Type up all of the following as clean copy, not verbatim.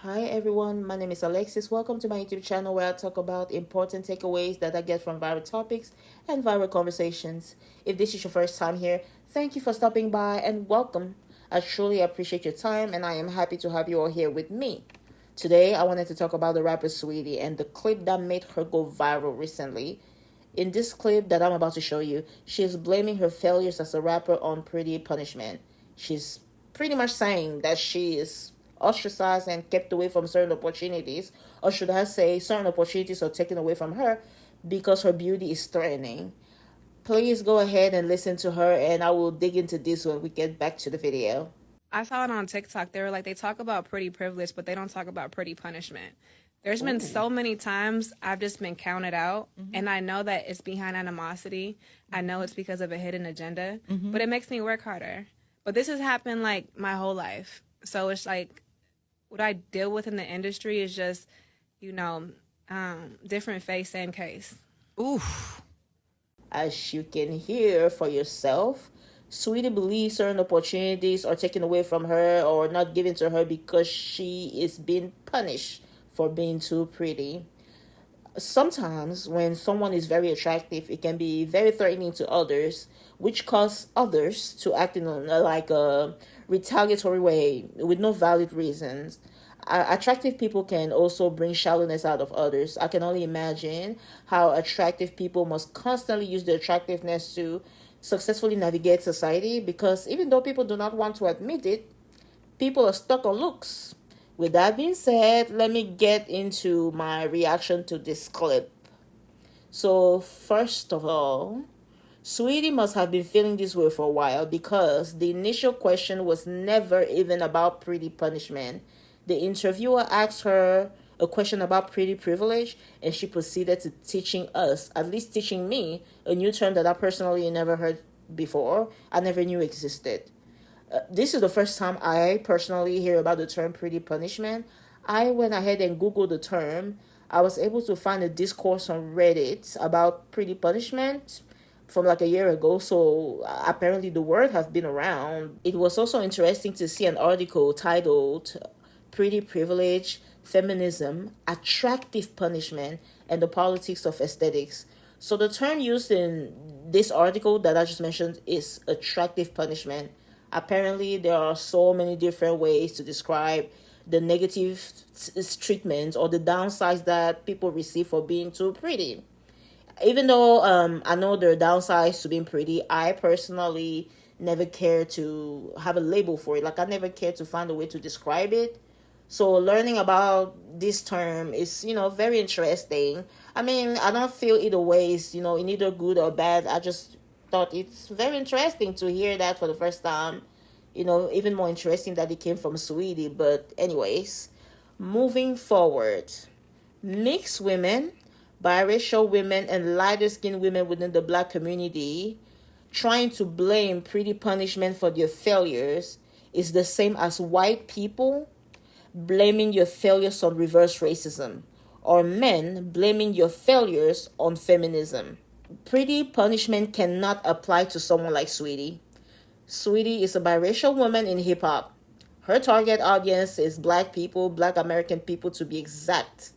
Hi everyone, my name is Alexis. Welcome to my YouTube channel where I talk about important takeaways that I get from viral topics and viral conversations. If this is your first time here, thank you for stopping by and welcome. I truly appreciate your time and I am happy to have you all here with me. Today, I wanted to talk about the rapper Saweetie and the clip that made her go viral recently. In this clip that I'm about to show you, she is blaming her failures as a rapper on Pretty Punishment. She's pretty much saying that she is ostracized and kept away from certain opportunities, or should I say, certain opportunities are taken away from her because her beauty is threatening. Please go ahead and listen to her, and I will dig into this when we get back to the video. I saw it on TikTok. They were like, they talk about pretty privilege, but they don't talk about pretty punishment. There's been Ooh. so many times I've just been counted out, and I know that it's behind animosity. I know it's because of a hidden agenda, but it makes me work harder. But this has happened like my whole life. So it's like what I deal with in the industry is just, you know, different face, same case. Oof. As you can hear for yourself, Sweetie believes certain opportunities are taken away from her or not given to her because she is being punished for being too pretty. Sometimes, when someone is very attractive, it can be very threatening to others, which cause others to act in a retaliatory way with no valid reasons. Attractive people can also bring shallowness out of others. I can only imagine how attractive people must constantly use their attractiveness to successfully navigate society because even though people do not want to admit it, people are stuck on looks. With that being said, let me get into my reaction to this clip. So, first of all, Sweetie must have been feeling this way for a while because the initial question was never even about pretty punishment. The interviewer asked her a question about pretty privilege, and she proceeded to teaching us, at least teaching me, a new term that I personally never heard before. I never knew existed. This is the first time I personally hear about the term pretty punishment. I went ahead and Googled the term. I was able to find a discourse on Reddit about pretty punishment from like a year ago, so apparently the word has been around. It was also interesting to see an article titled Pretty Privilege, Feminism, Attractive Punishment, and the Politics of Aesthetics. So the term used in this article that I just mentioned is attractive punishment. Apparently, there are so many different ways to describe the negative treatment or the downsides that people receive for being too pretty. Even though I know there are downsides to being pretty, I personally never care to have a label for it. Like, I never care to find a way to describe it. So learning about this term is, very interesting. I mean, I don't feel either ways, in either good or bad. I just thought it's very interesting to hear that for the first time. Even more interesting that it came from Sweetie. But anyways, moving forward, mixed women, biracial women, and lighter skinned women within the black community trying to blame pretty punishment for their failures is the same as white people blaming your failures on reverse racism, or men blaming your failures on feminism. Pretty punishment cannot apply to someone like Sweetie. Sweetie is a biracial woman in hip hop. Her target audience is black people, black American people to be exact.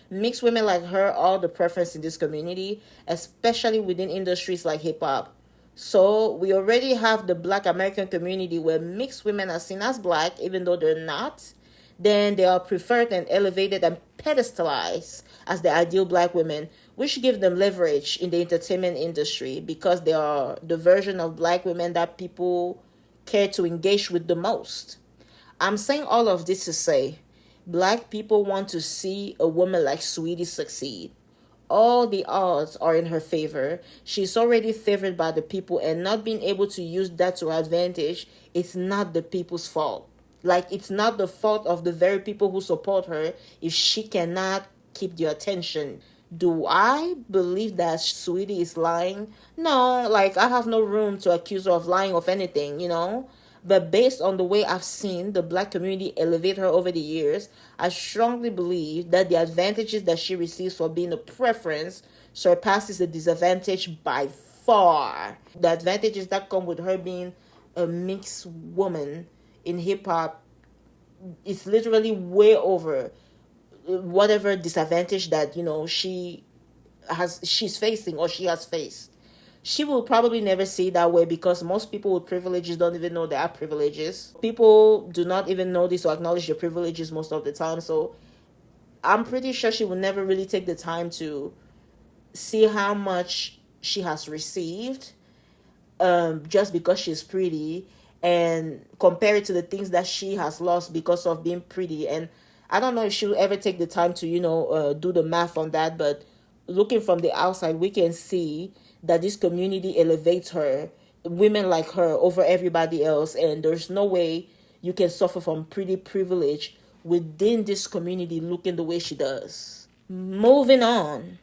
Mixed women like her are the preference in this community, especially within industries like hip hop. So we already have the black American community where mixed women are seen as black even though they're not. Then they are preferred and elevated and pedestalized as the ideal black women, which give them leverage in the entertainment industry because they are the version of black women that people care to engage with the most. I'm saying all of this to say black people want to see a woman like Sweetie succeed. All the odds are in her favor. She's already favored by the people, and not being able to use that to her advantage is not the people's fault. Like, it's not the fault of the very people who support her if she cannot keep their attention. Do I believe that Sweetie is lying? No, like, I have no room to accuse her of lying of anything. But based on the way I've seen the black community elevate her over the years, I strongly believe that the advantages that she receives for being a preference surpasses the disadvantage by far. The advantages that come with her being a mixed woman in hip hop it's literally way over whatever disadvantage that she's facing or she has faced. She will probably never see it that way because most people with privileges don't even know they are privileges. People do not even know this or acknowledge their privileges most of the time. So I'm pretty sure she will never really take the time to see how much she has received, just because she's pretty, and compare it to the things that she has lost because of being pretty. And I don't know if she'll ever take the time to do the math on that, but looking from the outside we can see that this community elevates her, women like her, over everybody else, and there's no way you can suffer from pretty privilege within this community looking the way she does. Moving on,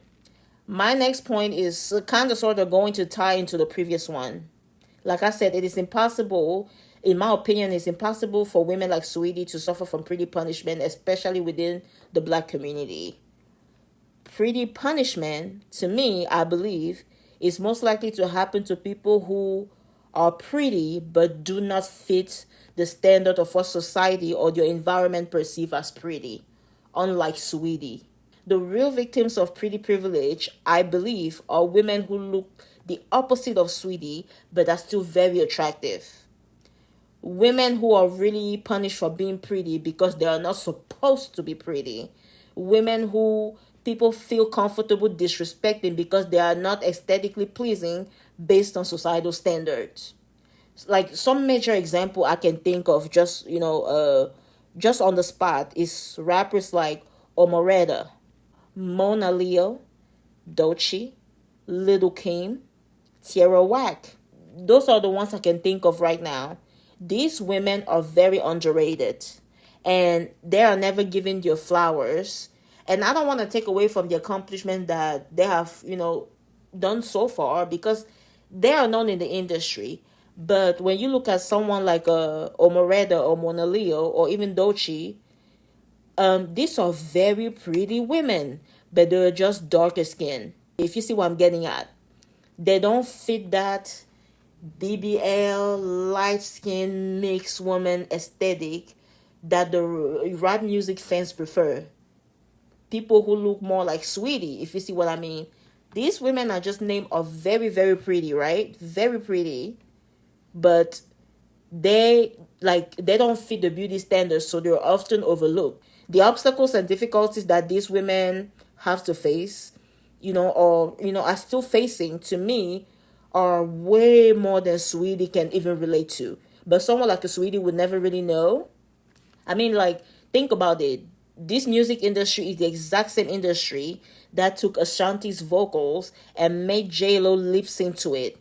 my next point is kind of sort of going to tie into the previous one. Like I said, it is impossible, in my opinion, it's impossible for women like Saweetie to suffer from pretty punishment, especially within the black community. Pretty punishment, to me, I believe, is most likely to happen to people who are pretty but do not fit the standard of what society or your environment perceive as pretty, unlike Saweetie. The real victims of pretty privilege, I believe, are women who look the opposite of Saweetie but are still very attractive. Women who are really punished for being pretty because they are not supposed to be pretty. Women who people feel comfortable disrespecting because they are not aesthetically pleasing based on societal standards. Like some major example I can think of, just on the spot, is rappers like Omoretta, Mona Leo, Doechii, Little Kim, Tierra Whack. Those are the ones I can think of right now. These women are very underrated, and they are never given their flowers. And I don't want to take away from the accomplishment that they have, done so far, because they are known in the industry. But when you look at someone like Omoretta or Mona Leo or even Doechii, these are very pretty women, but they're just darker skin. If you see what I'm getting at, they don't fit that BBL light skin mixed woman aesthetic that the rap music fans prefer. People who look more like Saweetie, if you see what I mean. These women are just named are very, very pretty, right? Very pretty, but they don't fit the beauty standards, so they're often overlooked. The obstacles and difficulties that these women have to face, are still facing, to me, are way more than Saweetie can even relate to. But someone like a Saweetie would never really know. I mean, like, think about it. This music industry is the exact same industry that took Ashanti's vocals and made J-Lo lip sync to it.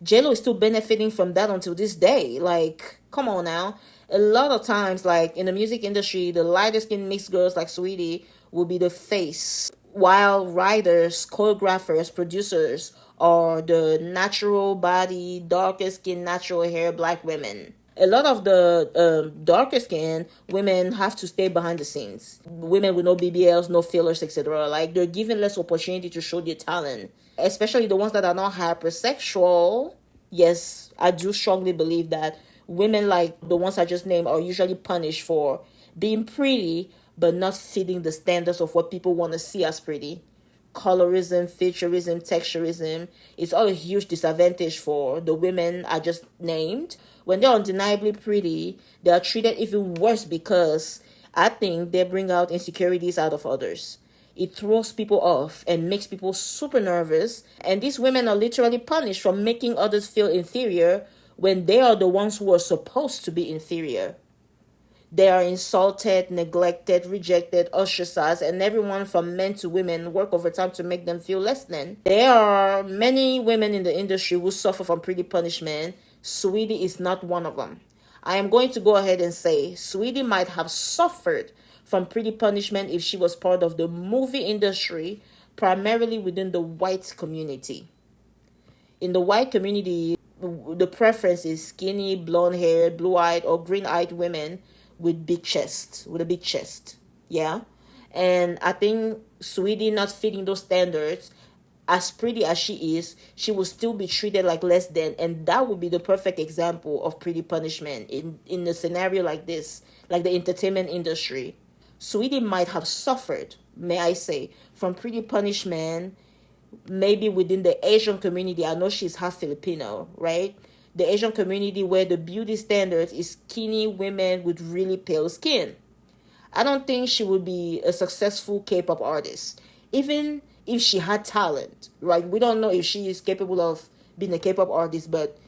J-Lo is still benefiting from that until this day. Like, come on now. A lot of times, like, in the music industry, the lighter skinned mixed girls like Saweetie will be the face, while writers, choreographers, producers are the natural body, darker skin, natural hair black women. A lot of the darker skin women have to stay behind the scenes. Women with no BBLs, no fillers, etc. Like, they're given less opportunity to show their talent, especially the ones that are not hypersexual. Yes, I do strongly believe that women like the ones I just named are usually punished for being pretty but not fitting the standards of what people want to see as pretty. Colorism, featureism, texturism, it's all a huge disadvantage for the women I just named. When they're undeniably pretty, they are treated even worse because I think they bring out insecurities out of others. It throws people off and makes people super nervous, and these women are literally punished for making others feel inferior when they are the ones who are supposed to be inferior. They are insulted, neglected, rejected, ostracized, and everyone from men to women work overtime to make them feel less than. There are many women in the industry who suffer from pretty punishment. Saweetie is not one of them. I am going to go ahead and say Saweetie might have suffered from pretty punishment if she was part of the movie industry, primarily within the white community. In the white community, the preference is skinny, blonde haired, blue eyed, or green eyed women with with a big chest. Yeah. And I think Saweetie not fitting those standards as pretty as she is, she will still be treated like less than. And that would be the perfect example of pretty punishment in a scenario like this, like the entertainment industry. Saweetie might have suffered, may I say, from pretty punishment, maybe within the Asian community. I know she's half Filipino, right? The Asian community where the beauty standards is skinny women with really pale skin. I don't think she would be a successful K-pop artist, even if she had talent. Right? We don't know if she is capable of being a K-pop artist, but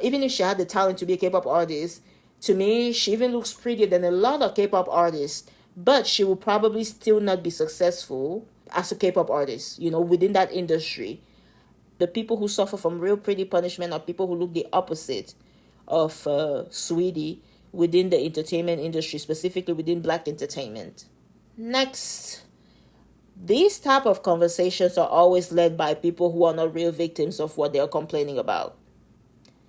even if she had the talent to be a K-pop artist, to me, she even looks prettier than a lot of K-pop artists. But she will probably still not be successful as a K-pop artist, within that industry. The people who suffer from real pretty punishment are people who look the opposite of Saweetie within the entertainment industry, specifically within black entertainment. Next, these type of conversations are always led by people who are not real victims of what they are complaining about.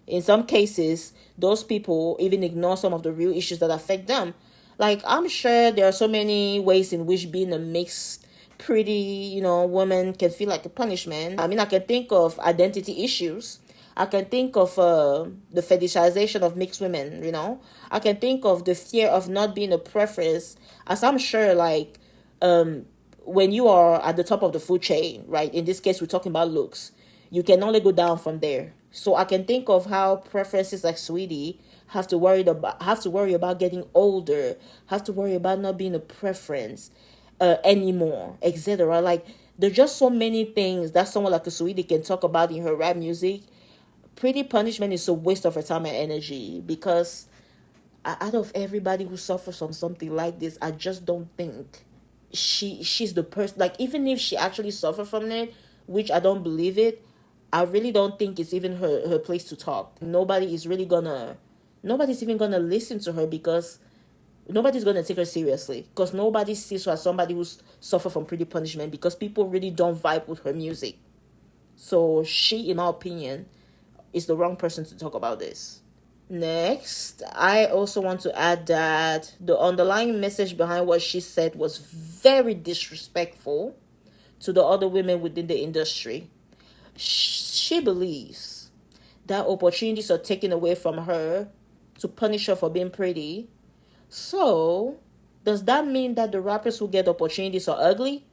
In some cases, those people even ignore some of the real issues that affect them. Like, I'm sure there are so many ways in which being a mixed pretty, woman can feel like a punishment. I mean, I can think of identity issues. I can think of the fetishization of mixed women, I can think of the fear of not being a preference, as I'm sure, like, when you are at the top of the food chain, right? In this case, we're talking about looks. You can only go down from there. So I can think of how preferences like Saweetie have to worry about getting older, have to worry about not being a preference anymore, etc. Like, there's just so many things that someone like a Saweetie can talk about in her rap music. Pretty punishment is a waste of her time and energy, because out of everybody who suffers from something like this, I just don't think she's the person. Like, even if she actually suffered from it, which I don't believe it, I really don't think it's even her place to talk. Nobody's even gonna listen to her, because nobody's gonna take her seriously, because nobody sees her as somebody who's suffered from pretty punishment, because people really don't vibe with her music. So she, in my opinion, is the wrong person to talk about this. Next, I also want to add that the underlying message behind what she said was very disrespectful to the other women within the industry. She believes that opportunities are taken away from her to punish her for being pretty. So, does that mean that the rappers who get opportunities are ugly?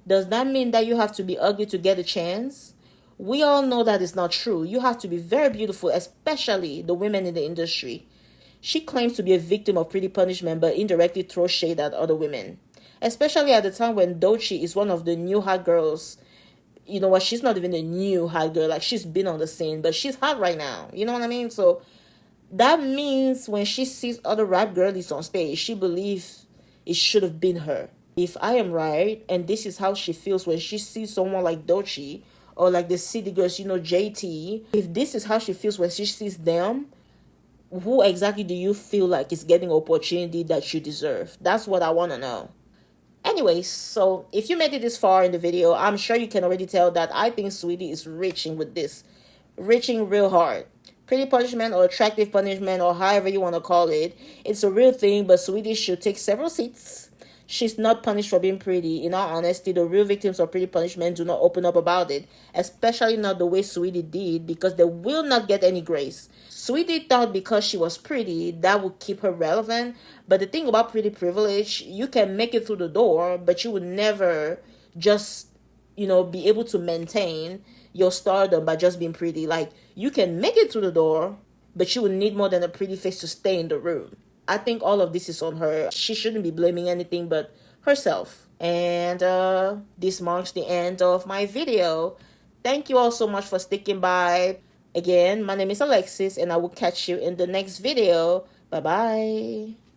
Does that mean that you have to be ugly to get a chance? We all know that is not true. You have to be very beautiful, especially the women in the industry. She claims to be a victim of pretty punishment, but indirectly throws shade at other women. Especially at the time when Doechii is one of the new hot girls. You know what? She's not even a new hot girl. Like, she's been on the scene, but she's hot right now. You know what I mean? So that means when she sees other rap girlies on stage, she believes it should have been her. If I am right, and this is how she feels when she sees someone like Doechii, or like the city girls, JT, if this is how she feels when she sees them, who exactly do you feel like is getting opportunity that you deserve? That's what I want to know. Anyways, so if you made it this far in the video, I'm sure you can already tell that I think Saweetie is reaching with this. Reaching real hard. Pretty punishment or attractive punishment, or however you want to call it, it's a real thing, but Saweetie should take several seats. She's not punished for being pretty. In all honesty, the real victims of pretty punishment do not open up about it, especially not the way Saweetie did, because they will not get any grace. Saweetie thought because she was pretty, that would keep her relevant, but the thing about pretty privilege, you can make it through the door, but you would never just, be able to maintain your stardom by just being pretty. Like, you can make it through the door, but you would need more than a pretty face to stay in the room. I think all of this is on her. She shouldn't be blaming anything but herself. And this marks the end of my video. Thank you all so much for sticking by. Again, my name is Alexis, and I will catch you in the next video. Bye-bye.